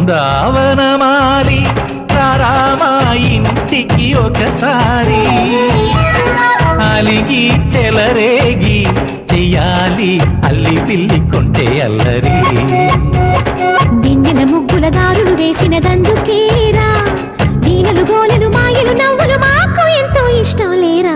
బృందావనమాలి రామా ఇంటికి ఒకసారి అలిగి చెలరేగి చెయ్యాలి అల్లి పిల్లి కొంటే అల్లరి వెన్నెల ముగ్గుల దారులు వేసినదందుకేరా వీణలు గోలలు మాయలు నవ్వులు మాకు ఎంతో ఇష్టం లేరా